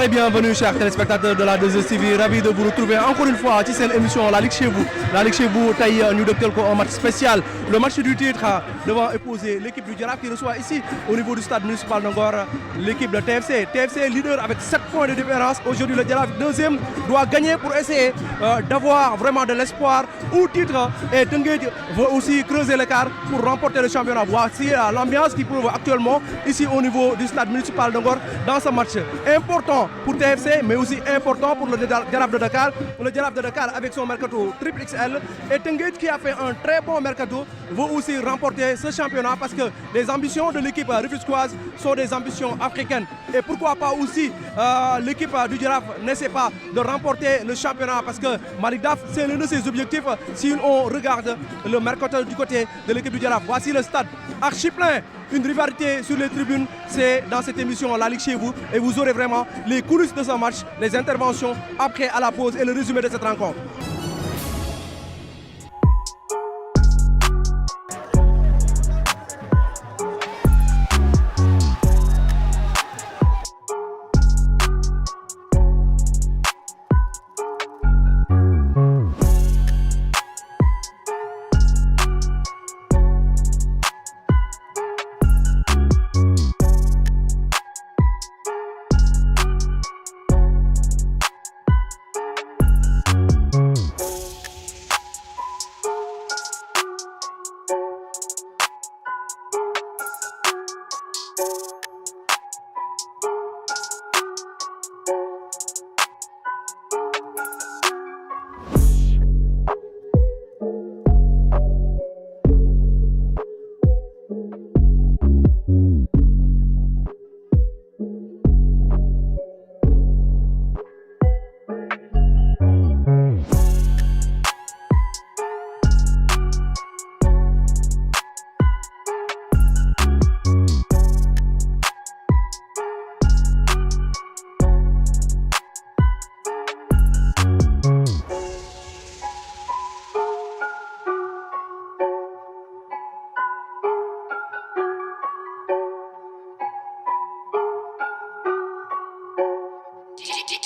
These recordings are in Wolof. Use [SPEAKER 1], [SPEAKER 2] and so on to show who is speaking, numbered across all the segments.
[SPEAKER 1] Bonsoir et bienvenue chers téléspectateurs de la 2STV, ravi de vous retrouver encore une fois ci seen émission La Ligue chez vous. La Ligue chez vous tey ñu dégtal ko un match spécial, le match du titre devant épouser l'équipe du Jaraaf qui reçoit ici au niveau du stade municipal de Ngor l'équipe de TFC. TFC leader avec 7 points de différence. Aujourd'hui le Jaraaf deuxième doit gagner pour essayer d'avoir vraiment de l'espoir au titre et Teungueth veut aussi creuser l'écart pour remporter le championnat. Voici l'ambiance qui prouve actuellement ici au niveau du stade municipal de Ngor dans ce match important pour TFC mais aussi important pour le Jaraaf de Dakar. Le Jaraaf de Dakar avec son mercato triple XL et Teungueth qui a fait un très bon mercato veut aussi remporter ce championnat parce que les ambitions de l'équipe rufisquoise sont des ambitions africaines et pourquoi pas aussi l'équipe du Jaraaf n'essaie pas de remporter le championnat parce que Malick Daf c'est l'un de ses objectifs si on regarde le mercato du côté de l'équipe du Jaraaf. Voici le stade archi plein. Une rivalité sur les tribunes, c'est dans cette émission La Ligue chez vous et vous aurez vraiment les coulisses de ce match, les interventions après à la pause et le résumé de cette rencontre.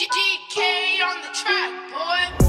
[SPEAKER 2] DK on the track, boy.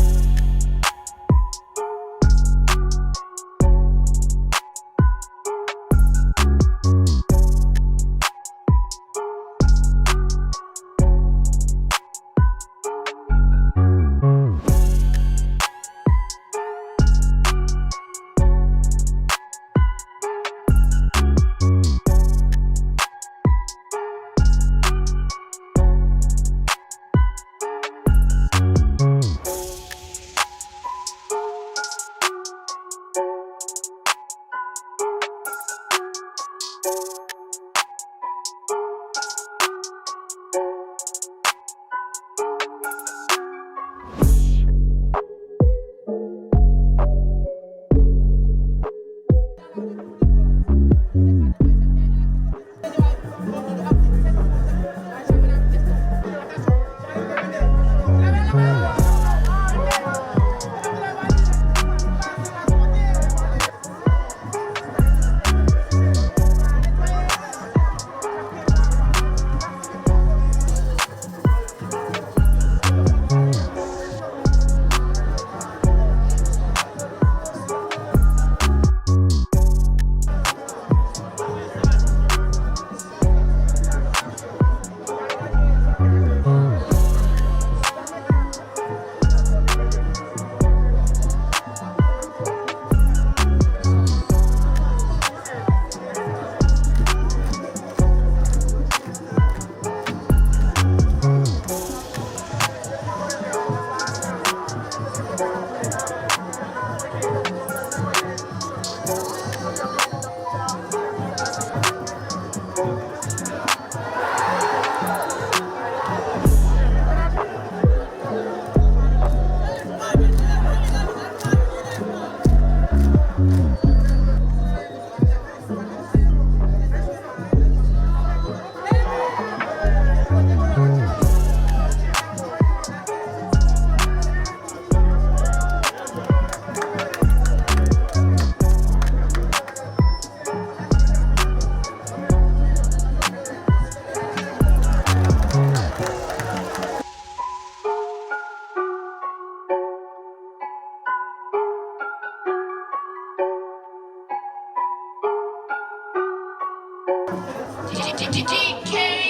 [SPEAKER 2] DK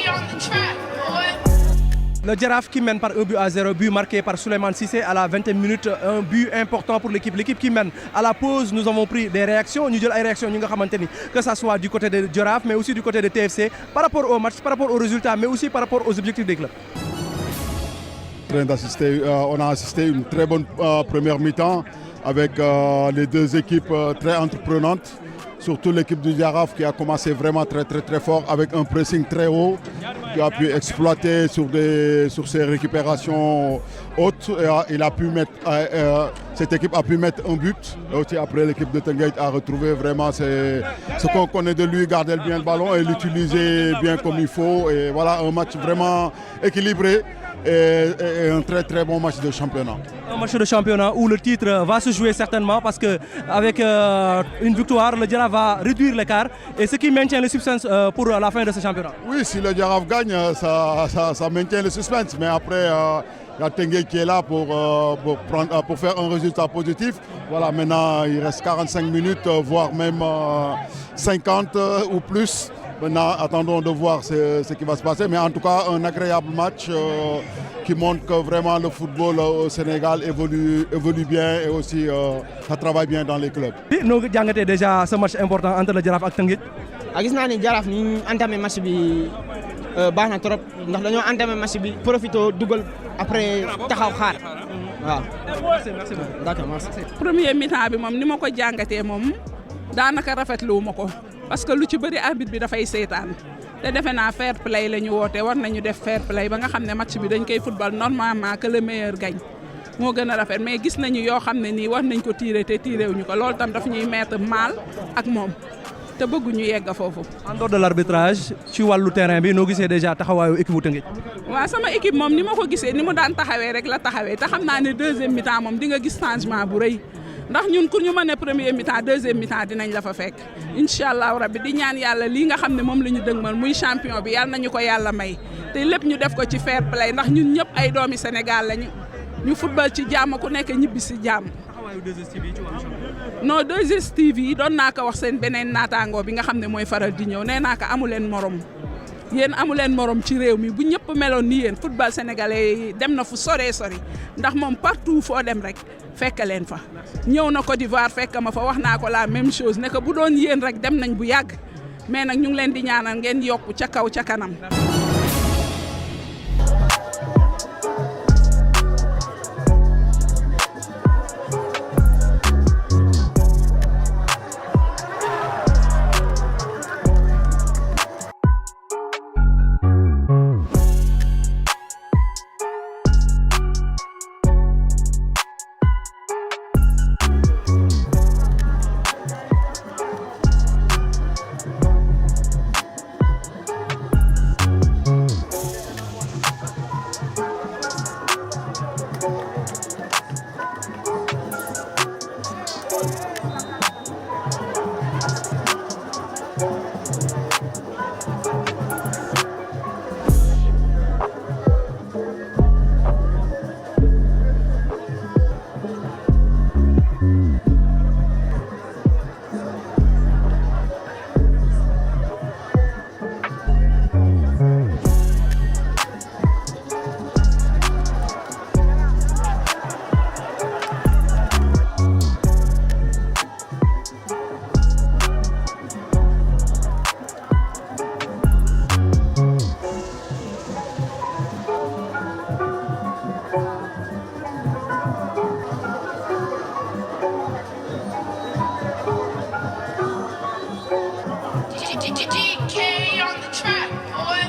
[SPEAKER 2] on the track, boy.
[SPEAKER 1] Le Jaraaf qui mène par 1-0, but marqué par Souleymane Cissé à la 20e minute, un but important pour l'équipe. L'équipe qui mène. À la pause, nous avons pris des réactions. Nous avons des réactions, que ce soit du côté de Jaraaf, mais aussi du côté de TFC, par rapport au match, par rapport aux résultats, mais aussi par rapport aux objectifs des clubs.
[SPEAKER 3] On a assisté à une très bonne première mi-temps avec les deux équipes très entreprenantes. Surtout l'équipe du Jaraaf qui a commencé vraiment très fort avec un pressing très haut, qui a pu exploiter sur ses récupérations hautes. Cette équipe a pu mettre un but. Et aussi après, l'équipe de Teungueth a retrouvé vraiment ce qu'on connaît de lui, garder bien le ballon et l'utiliser bien comme il faut. Et voilà, un match vraiment équilibré. Et un très bon match de championnat.
[SPEAKER 1] Un match de championnat où le titre va se jouer certainement parce qu'avec une victoire, le Jaraaf va réduire l'écart et ce qui maintient le suspense pour la fin de ce championnat.
[SPEAKER 3] Oui, si le Jaraaf gagne, ça maintient le suspense. Mais après, il y a Teungueth qui est là pour faire un résultat positif. Voilà, maintenant, il reste 45 minutes, voire même 50 ou plus. Maintenant, attendons de voir ce qui va se passer. Mais en tout cas, un agréable match qui montre que vraiment le football au Sénégal évolue bien et aussi ça travaille bien dans les clubs.
[SPEAKER 1] Nous avons déjà ce match important entre le Jaraaf et Teungueth.
[SPEAKER 4] gis naa ni Jaraaf ñu entamé match bi baax na trop ndax dañoo entamé match bi profité dugal après taxaw xaar waaw. merci d'accord merci.
[SPEAKER 5] premier mi-temps bi moom ni ma ko jàngatee moom daanaka rafetlu ma ko parce que lu ci bëri arbitre bi dafay seetaan te defe naa fair play la ñu woote war nañu def fair play ba nga xam ne match bi dañ koy football normalement que le meilleur gagne moo gën a rafet mais gis nañu yoo xam ne nii war nañ ko tirer te tiré wuñu ko loolu tam daf ñuy mettre mal ak moom te bëgguñu yegg foofu.
[SPEAKER 1] En dehors de l'arbitrage ci wàllu terrain bi noo gisee déjà taxawaayu équipe bu Teungueth.
[SPEAKER 5] waaw sama équipe moom ni ma ko gisee ni mu daan taxawee rek la taxawee te xam naa ne deuxième mi-temps moom di nga gis changement bu rëy ndax ñun ku ñu mën a premier mi-temps deuxième mi-temps dinañ la fa fekk incha allahu rabbi di ñaan yàlla lii nga xam ne moom la ñu dëgmal muy champion bi yàlla nañu ko yàlla may te lépp ñu def ko ci fair play ndax ñun ñëpp ay doomi Sénégal lañu ñu football ci jàmm ku nekk ñibbi si jàmm. non 2STV yi doon naa ko wax seen beneen naataangoo bi nga xam ne mooy faral di ñëw nee naa ko amu leen morom yéen amu leen morom ci réew mi bu ñëpp meloon ni yéen football sénégalais yi dem na fu sori ndax moom partout foo dem rek fekk leen fa. ñëw na Côte d'Ivoire fekk ma fa wax naa ko la même chose ne que bu doon yéen rek dem nañ bu yàgg mais nag ñu ngi leen di ñaanal ngeen yokku ca kaw ca kanam.
[SPEAKER 2] DK on the track, boy.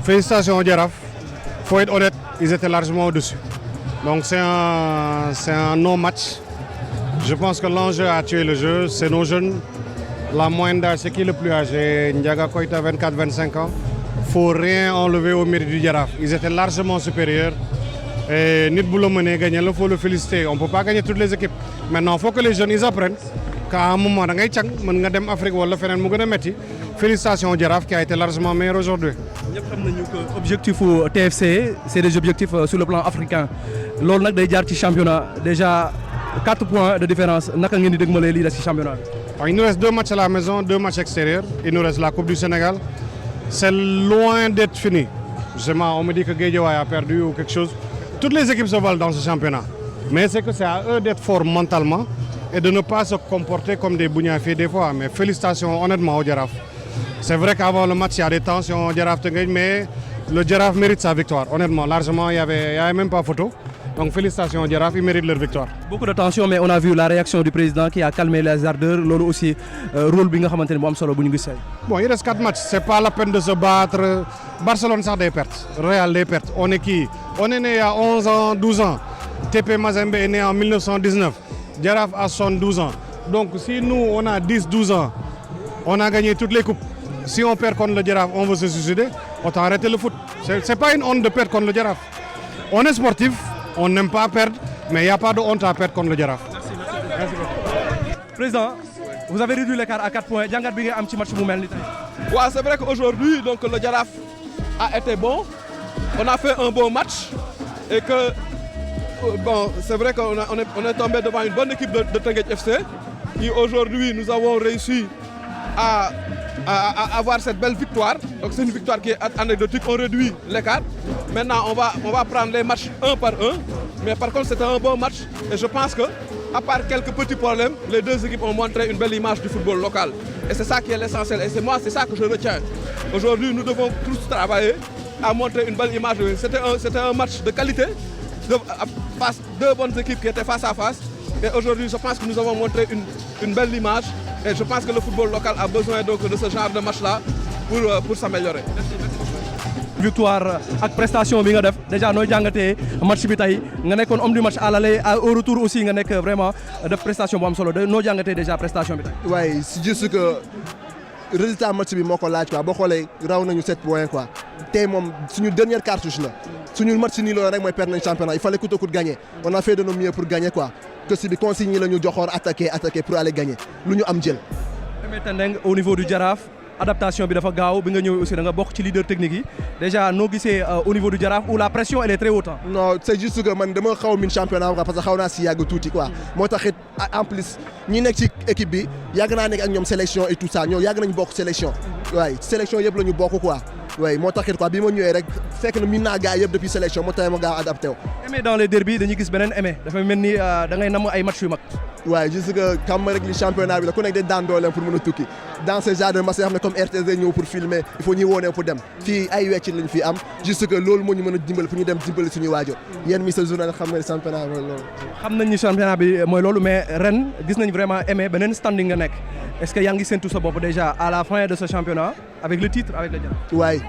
[SPEAKER 6] Félicitations au Jaraaf. Faut être honnête, ils étaient largement au-dessus. Donc c'est un non-match. Je pense que l'enjeu a tué le jeu. C'est nos jeunes. La moyenne d'âge, c'est qui le plus âgé? Ndiaga Koita, 24-25 ans. Faut rien enlever au mérite du Jaraaf. Ils étaient largement supérieurs. Et nit bu la mënee gagner, il faut le féliciter. On ne peut pas gagner toutes les équipes. Maintenant, il faut que les jeunes ils apprennent qu'à un moment, da ngay càng mën nga dem Afrique wala feneen mu gën a metti. Félicitations au Jaraaf qui a été largement meilleur aujourd'hui.
[SPEAKER 1] ñëpp xam nañu que objectif TFC c'est des objectifs sur le plan africain loolu nag day jaar ci championnat déjà 4 points de différence naka ngeen di dégmalee lii des ci championnat bi.
[SPEAKER 6] Il nous reste 2 matchs à la maison, 2 matchs extérieurs. Il nous reste la Coupe du Sénégal. C'est loin d'être fini. Justement, on me dit que Guédiawaye a perdu ou quelque chose. Toutes les équipes se valent dans ce championnat. Mais c'est que c'est à eux d'être forts mentalement et de ne pas se comporter comme des bougnafés des fois. Mais félicitations honnêtement au Jaraaf. C'est vrai qu'avant le match, il y a des tensions au Jaraaf Teungueth, mais le Jaraaf mérite sa victoire. Honnêtement, largement, il y avait même pas photo. Donc félicitations au Jaraaf, ils méritent leur victoire.
[SPEAKER 1] Beaucoup de tension, mais on a vu la réaction du président qui a calmé les ardeurs. Loolu aussi rôle bi nga xamante ne bu am solo bu ñu gis.
[SPEAKER 6] Bon, il reste 4 matchs, c'est pas la peine de se battre. Barcelone sax des pertes, Real des pertes. On est qui? On est né il y a 11 ans, 12 ans. TP Mazembe est né en 1919. Jaraaf a 72 ans. Donc si nous on a 10-12 ans, on a gagné toutes les coupes. Si on perd contre le Jaraaf, on veut se suicider, autant arrêter le foot. C'est pas une honte de perdre contre le Jaraaf. On est sportif, on n'aime pas perdre, mais il n'y a pas de honte à perdre contre le Jaraaf. Merci beaucoup.
[SPEAKER 1] Président, vous avez réduit l'écart à 4 points. Jangat bi nga am ci match bu mel ni tey.
[SPEAKER 7] Ouais, c'est vrai qu'aujourd'hui, donc, le Jaraaf a été bon. On a fait un bon match. Et que, bon, c'est vrai qu'on est tombé devant une bonne équipe de Teungueth FC. Et aujourd'hui, nous avons réussi à avoir cette belle victoire. Donc c'est une victoire qui est anecdotique. On réduit l'écart. Maintenant, on va prendre les matchs un par un. Mais par contre, c'était un bon match. Et je pense que, à part quelques petits problèmes, les deux équipes ont montré une belle image du football local. Et c'est ça qui est l'essentiel. Et c'est ça que je retiens. Aujourd'hui, nous devons tous travailler à montrer une belle image. C'était un match de qualité, face deux bonnes équipes qui étaient face à face. Et aujourd'hui, je pense que nous avons montré une belle image. Et je pense que le football local a besoin donc de ce genre de match-là pour s'améliorer.
[SPEAKER 1] Victoire ak prestation bi nga def déjà nooy jàngatee match bi tey nga nekkoon homme du match à l'aller au retour aussi nga nekk vraiment def prestation bu am solo noo jàngatee déjà prestation bi tey.
[SPEAKER 8] waaye c'est juste que résultat match bi moo ko laaj quoi boo xoolee raw nañu 7 points quoi tey moom suñu dernière cartouche la suñu match nii loolu rek mooy perdre nañ championnat il fallait coûte que coûte gagner on a fait de nos mieux pour gagner quoi que si bi consigne yi la ñu joxoon attaquer pour aller gagner lu ñu am jël.
[SPEAKER 1] Aimé Tendeng au niveau du Jaraaf. Adaptation bi dafa gaaw bi nga ñëw aussi da nga bokk ci leader technique yi déjà noo gisee au niveau du Jaraaf où la pression elle est très haute.
[SPEAKER 8] non c'est juste que man dama xaw a min championnat quoi parce que xaw naa si yàgg tuuti quoi moo taxit en plus ñi nekk ci équipe bi yàgg naa nekk ak ñoom sélection et tout ça ñoo yàgg nañu bokk sélection waaye sélection yëpp la ñu bokk quoi waaye moo taxit quoi bi ma ñëwee rek fekk na min naa gars yëpp depuis sélection moo tax ma gaaw adapté wu.
[SPEAKER 1] Aimé dans les derbies dañuy gis beneen Aimé dafa mel ni da ngay namm ay match yu mag.
[SPEAKER 8] waaye juste que xam rek li championnat bi la ku nekk day daan dooleem pour mën a tukki dans ce genre de match yoo xam ne comme RTS ñëw pour filmer il faut ñuy wone pour dem fii ay weccit lañ fi am juste que loolu moo ñu mën a dimbali pour ñu dem dimbali suñuy waajur yéen mi sa journal xam nga ne championnat mooy loolu.
[SPEAKER 1] xam nañ ni championnat bi mooy loolu mais ren gis nañ vraiment Aimé beneen standing nga nekk est-ce que yaa ngi séntu sa bopp déjà à la fin de ce championnat avec le titre avec le Jaraaf.
[SPEAKER 8] waaye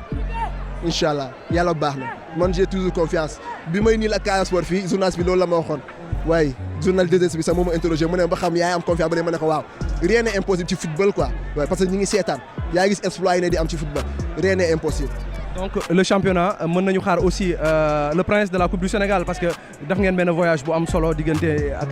[SPEAKER 8] incha allah yàlla baax na man j'ai toujours confiance bi may nii la Casa Sport fii journaliste bi loolu la ma waxoon waaye journal DDS bi sax moo ma interrogé mu ne ba xam yaay am confiance ba ne ma ne ko waaw rien n'est impossible ci football quoi waaye parce que ñi ngi seetaan yaa gis exploit yi ne di am ci football rien n'est impossible.
[SPEAKER 1] donc le championnat mën nañu xaar aussi le prince de la coupe du Sénégal parce que def ngeen benn voyage bu am solo diggante ak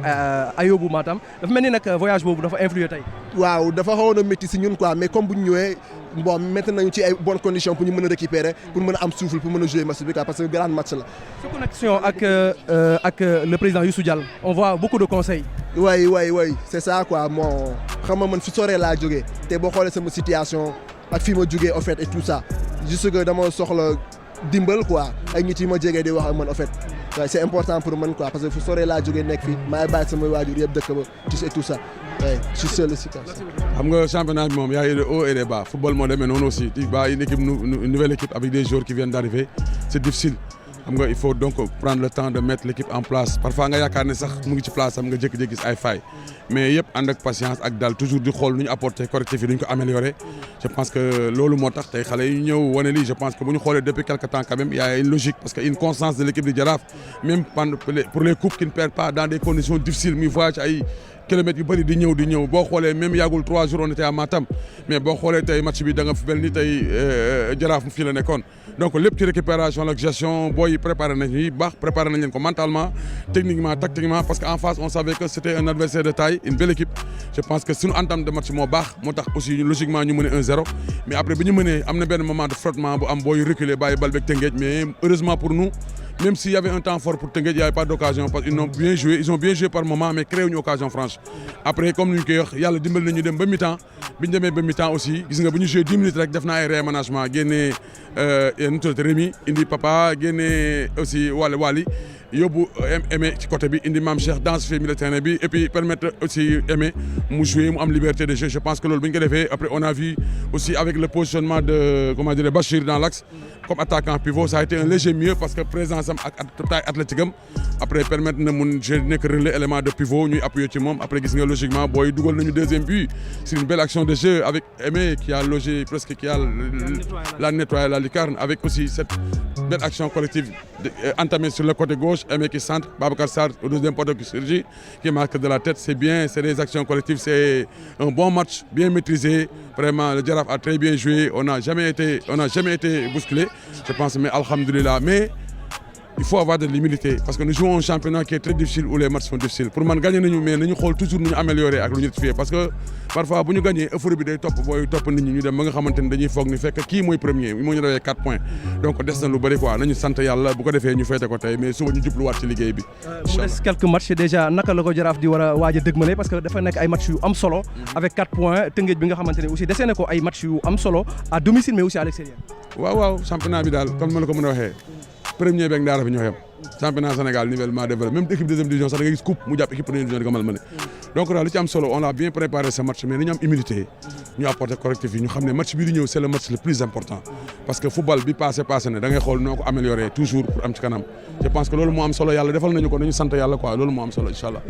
[SPEAKER 1] Ayobu Matam dafa mel ni nag voyage boobu dafa influer tey.
[SPEAKER 8] waaw dafa xawoon a métti si ñun quoi mais comme bu ñu ñëwee bon mettre nañu ci ay bonnes conditions pour ñu mën a récupérer pour mën a am souffle pour mën a jouer match bi quoi parce que grand match la.
[SPEAKER 1] sa connexion ak le président Youssou Diall on voit beaucoup de conseils.
[SPEAKER 8] oui c'est ça quoi moo xam nga man fi soree laa jógee te boo xoolee sama situation ak fi ma jógee en fait et tout ça juste que dama soxla dimbal quoi ay nit yi ma jege di wax ak man en fait waaye c'est important pour man quoi parce que fu soree laa jógee nekk fii maay bàyyi sama waajur yëpp dëkk ba et tout ça ouais je suis seul aussi quoi.
[SPEAKER 9] xam nga championnat bi moom y a des hauts et des bas football moo demee noonu aussi tu vois une nouvelle équipe avec des joueurs qui viennent d'arriver c'est difficile il faut donc prendre le temps de mettre l'équipe en place parfois nga yaakaar ne sax mu ngi ci place am nga jékki-jékki gis ay failles mais yëpp ànd ak patience ak dal toujours di xool nu ñu apporter correctif yi nu ñu ko améliorer je pense que loolu moo tax tey xale yi ñëw wane lii je pense que bu ñu xoolee depuis quelque temps quand même il y a une logique parce que une constance de l'équipe du Jaraaf même pour les coupes qui ne perdent pas dans des conditions difficiles muy voyage ay kilomètres yu bëri di ñëw boo xoolee même yàggul 3 jours on était à Matam mais boo xoolee tey match bi da nga mel ni tey Jaraaf fii la nekkoon donc lépp ci récupération la gestion booy yi préparé nañ yi baax préparé nañ leen ko mentalement techniquement tactiquement parce que en face on savait que c'était un adversaire de taille une belle équipe je pense que suñu entame de match moo baax moo tax aussi logiquement ñu mëne 1-0 mais après bi ñu mënee am na benn moment de frottement bu am booy reculer bàyyi bal beeg Teungueth mais heureusement pour nous même s'il y avait un temps fort pour Teungueth, il n'y avait pas d'occasion parce qu'ils ont bien joué par moment mais créé une occasion franche. Après comme nous koy wax yàlla dimbal nañu dem ba mi-temps bi ñu demee ba mi-temps aussi gis nga bu ñu joué 10 minutes rek def naa ay réaménagement génnee nu tuddati Rémi indi Papa génnee aussi Wally yóbbu Aimé ci côté bi indi Mame Cheikh densifier milieu terrain bi et puis permettre aussi Aimé mu jouer mu am liberté de jeu je pense que loolu bu ñu ko defee après on a vu aussi avec le positionnement de Bachir dans l'axe comme attaquant pivot ça a été un léger mieux parce que présence am ak taille athlétique am après permettre na mun jouer nekk relais élément de pivot ñuy appuyer ci moom après gis nga logiquement booy dugal nañu deuxième but c'est une belle action de jeu avec Aimé qui a logé presque qui a la nettoyé la lucarne avec aussi cette belle action collective entamée sur le côté gauche Aimé qui centre Babacar Sarr au deuxième poteau qui surgit qui marque de la tête c'est bien c'est des actions collectives c'est un bon match bien maîtrisé vraiment le Jaraaf a très bien joué on n'a jamais été bousculé je pense mais alhamdoulilah mais il faut avoir de l'humilité parce que nous jouons un championnat qui est très difficile où les matchs sont difficiles pour man gagner nañu mais nañu xool toujours nu ñu améliorer ak lu ñu rectifier parce que parfois bu ñu gagner euphorie bi day topp nit ñi ñu dem ba nga xamante ni dañuy foog ni fekk kii mooy premier moo ñu rawee 4 points donc des na lu bëri quoi nañu sant yàlla bu ko defee ñu féete ko tey mais suba ñu jubluwaat ci liggéey bi.
[SPEAKER 1] mu des quelques matchs déjà naka la ko Jaraaf di war a waaj a dëgmale parce que dafa nekk ay matchs yu am solo avec 4 points Teungueth bi nga xamante ne aussi desee na ko ay matchs yu am solo à domicile mais aussi à l'extérieur.
[SPEAKER 9] waaw championnat bi daal comme ma la ko mën a waxee premier beeg ndaara bi ñoo yem championnat Sénégal nivellement développé même équipe deuxième division sax da nga gis coupe mu jàpp équipe première division di ko malmené donc daal li ci am solo on a bien préparé ce match mais nañu am humilité ñu apporter correctif yi ñu xam ne match bii di ñëw c'est le match le plus important parce que football bi passé na da ngay xool noo ko améliorer toujours pour am ci kanam je pense que loolu moo am solo yàlla defal nañu ko nañu sant yàlla quoi loolu moo am solo inchallah.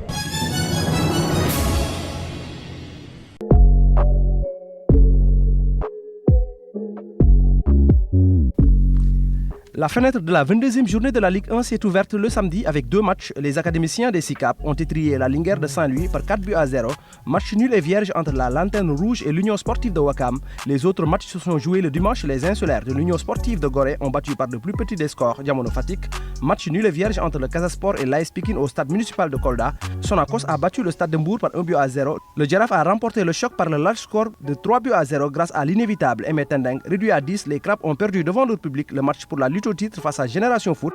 [SPEAKER 1] La fenêtre de la 22e journée de la Ligue 1 s'est ouverte le samedi avec 2 matchs. Les académiciens des SICAP ont étrié la Linguère de Saint-Louis par 4-0. Match nul et vierge entre la Lanterne Rouge et l'Union Sportive de Ouakam. Les autres matchs se sont joués le dimanche. Les insulaires de l'Union Sportive de Gorée ont battu par de plus petits des scores Diamono Fatick. Match nul et vierge entre le Casa Sport et l'AS Pikine au stade municipal de Kolda. Sonacos a battu le stade de Mbour par 1-0. Le Jaraaf a remporté le choc par le large score de 3-0 grâce à l'inévitable Aimé Tendeng. Réduit à 10, les Crabes ont perdu devant leur public le match pour la lutte au titre face à Génération Foot.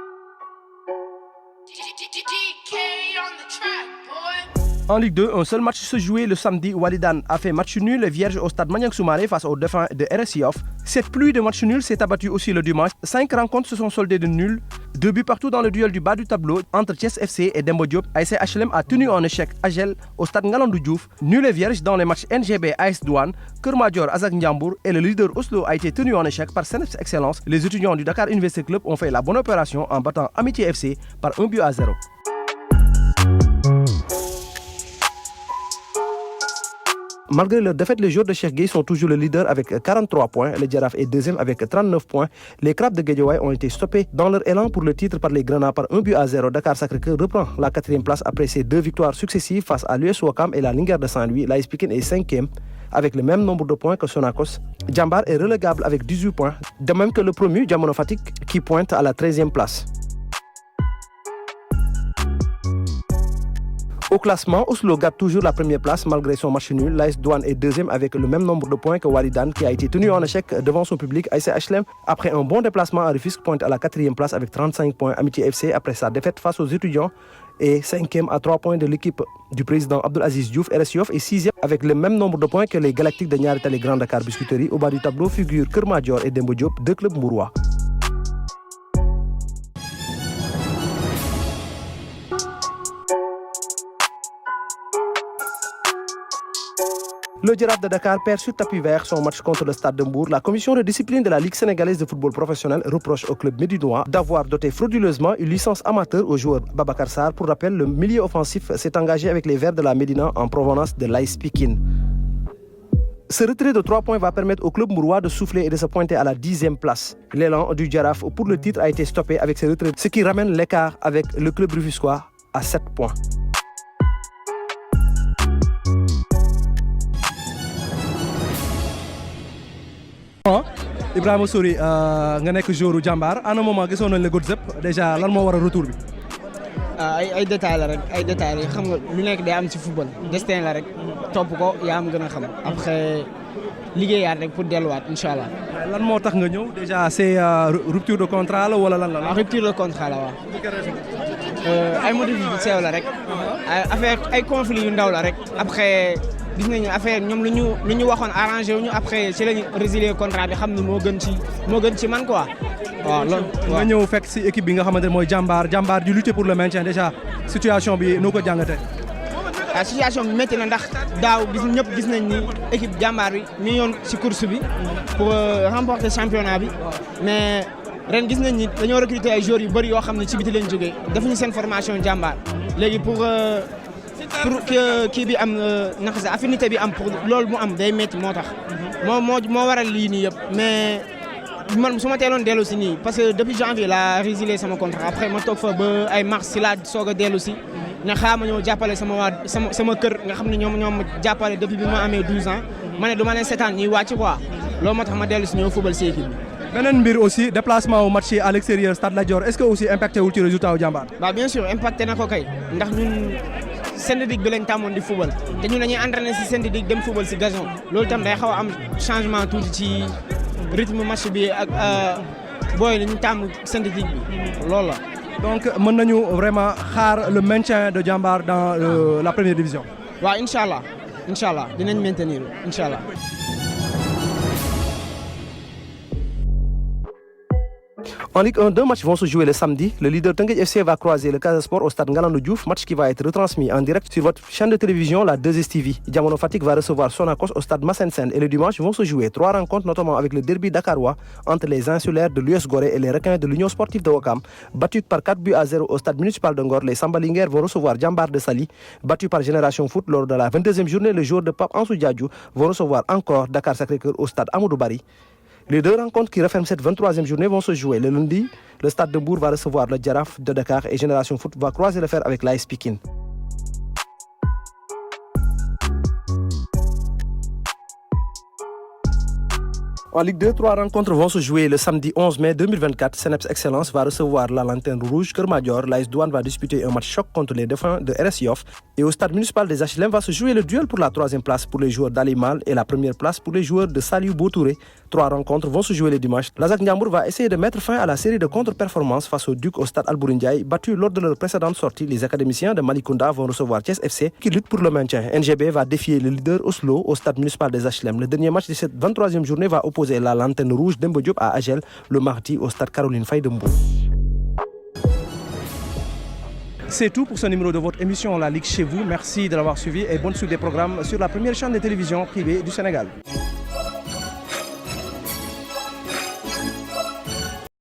[SPEAKER 1] En Ligue 2, un seul match se jouait le samedi. Walidan a fait match nul et vierge au stade Maniang Soumaré face aux défunts de RSI Off. Cette pluie de matchs nuls s'est abattue aussi le dimanche. 5 rencontres se sont soldées de nuls. 2 buts partout dans le duel du bas du tableau entre Thiès FC et Demba Diop. ASC HLM a tenu en échec Agel au stade Ngalandou Diouf. Nul et vierge dans les matchs NGB AS Douane, Keur Madior Azak Ndiambour et le leader Oslo a été tenu en échec par Seneps Excellence. Les étudiants du Dakar University Club ont fait la bonne opération en battant Amitié FC par 1-0. Malgré leur défaite, les joueurs de Cheikh Gueye sont toujours le leader avec 43 points. Le Jaraaf est deuxième avec 39 points. Les Crabes de Guédiawaye ont été stoppés dans leur élan pour le titre par les Grenats par 1-0. Dakar Sacré-Cœur reprend la 4e place après ses 2 victoires successives face à l'US Ouakam et la Linguère de Saint-Louis. L'AS Pikine est 5e avec le même nombre de points que Sonacos. Djambar est relégable avec 18 points, de même que le promu Diamono Fatick qui pointe à la 13e place. Au classement, Oslo garde toujours la première place malgré son match nul. L'AS Douane est deuxième avec le même nombre de points que Walidan qui a été tenu en échec devant son public. ASC HLM, après un bon déplacement à Rufisque, pointe à la 4e place avec 35 points. Amitié FC, après sa défaite face aux étudiants, est 5e à 3 points de l'équipe du président Abdelaziz Diouf. RSIOF est 6e avec le même nombre de points que les Galactiques de Niary Tally Grand Dakar Biscuiterie. Au bas du tableau figurent Keur Madior et Demba Diop, 2 clubs mourois. Le Jaraaf de Dakar perd sur tapis vert son match contre le Stade de Mbour. La commission de discipline de la Ligue sénégalaise de football professionnel reproche au club médinois d'avoir doté frauduleusement une licence amateur au joueur Babacar Sarr. Pour rappel, le milieu offensif s'est engagé avec les Verts de la Médina en provenance de l'AS Pikine. Ce retrait de 3 points va permettre au club mourois de souffler et de se pointer à la 10e place. L'élan du Jaraaf pour le titre a été stoppé avec ce retrait, ce qui ramène l'écart avec le club rufisquois à 7 points. Ibrahima Sori nga nekk joueur Jambar à un moment gisoon nañ la Godzep déjà lan moo war a retour bi.
[SPEAKER 4] ay détails la rek ay détails xam nga lu nekk day am ci football destin la rek topp ko yaa am gën a xam après liggéeyaat rek pour delluwaat incha allah.
[SPEAKER 1] lan moo tax nga ñëw déjà c'est rupture de contrat la wala lan la.
[SPEAKER 4] rupture de contrat la waaw. ay motifs yu sew la rek. affaire ay conflits yu ndaw la rek après. gis nañu affaire ñoom lu ñu waxoon arrangé wu ñu après ci lañu résilier contrat bi xam ne moo gën ci man quoi waaw loolu.
[SPEAKER 1] nga ñëw fekk ci équipe bi nga xamante ne mooy Jambar di lutter pour le maintien déjà situation bi noo ko jàngatee.
[SPEAKER 4] situation bi métti na ndax daaw ñëpp gis nañ ni équipe Jambar bi mi yoon ci course bi pour remporter championnat bi mais ren gis nañ ni dañoo recruter ay joueurs yu bëri yoo xam ne ci biti lañ jógee defuñu seen formation Jambar léegi pour kii bi am naka sa affinité bi am pour loolu mu am day métti moo tax moo waral lii nii yëpp mais man su ma teeloon dellu si nii parce que depuis janvier la résilié sama contrat après ma toog fa ba ay mars si laa soog a dellu si nga xaar ma ñëw jàppale sama kër nga xam ne ñoom ma jàppale depuis bi ma amee 12 ans ma ne du ma leen seetaan ñuy wàcc quoi loolu moo tax ma dellu si ñëw football si équipe bi.
[SPEAKER 1] beneen mbir aussi déplacement au match à l'extérieur Stade Lat Dior est-ce que aussi impacté wul ci résultat wu Jambar.
[SPEAKER 4] waaw bien sûr impacté na ko kay ndax ñun syndicate bi lañ tàmmoon di football te ñun dañuy entraîner si syndicate dem football si gazon loolu tam day xaw a am changement tuuti ci rythme match bi ak booy li ñu tàmm syndicate bi loolu la.
[SPEAKER 1] donc mën nañu vraiment xaar le maintien de Jambar dans la première division.
[SPEAKER 4] waaw incha allah dinañ maintenir incha allah.
[SPEAKER 1] En Ligue 1, 2 matchs vont se jouer le samedi. Le leader Teungueth FC va croiser le Casa Sport au stade Ngalandou Diouf, match qui va être retransmis en direct sur votre chaîne de télévision, la 2STV. Jamono Fatick va recevoir Sonacos au stade Massène Sène et le dimanche vont se jouer 3 rencontres, notamment avec le derby dakarois entre les insulaires de l'US Gorée et les requins de l'Union sportive de Ouakam. Battus par 4-0 au stade municipal de Ngor, les Samba Linguère vont recevoir Jambar de Saly. Battus par Génération Foot lors de la 22e journée, les joueurs de Pape Ansou Diadhiou vont recevoir encore Dakar Sacré-Cœur au stade Amadou Barry. Les 2 rencontres qui referment cette 23e journée vont se jouer le lundi. Le Stade de Mbour va recevoir le Jaraaf de Dakar et Génération Foot va croiser le fer avec l'AS Pikine. En Ligue 2, 3 rencontres vont se jouer le samedi 11 mai 2024. Seneps Excellence va recevoir la Lanterne Rouge Keur Madior. L'AS Douane va disputer un match choc contre les défunts de RS Yoff. Et au stade municipal des HLM va se jouer le duel pour la 3e place pour les joueurs d'Alimal et la 1re place pour les joueurs de Saliou Boutouré. 3 rencontres vont se jouer le dimanche. L'Azak Ndiambour va essayer de mettre fin à la série de contre-performances face au Duc au stade Albouri Ndiaye. Battus lors de leur précédente sortie, les académiciens de Malicounda vont recevoir Thiès FC qui lutte pour le maintien. NGB va défier le leader Oslo au stade municipal des HLM. Le dernier match de cette 23e journée va opposer la Lanterne Rouge d'Embo Diop à Agel le mardi au stade Caroline Faye de Mbour. C'est tout pour ce numéro de votre émission La Ligue chez vous. Merci de l'avoir suivi et bonne suite des programmes sur la première chaîne de télévision privée du Sénégal.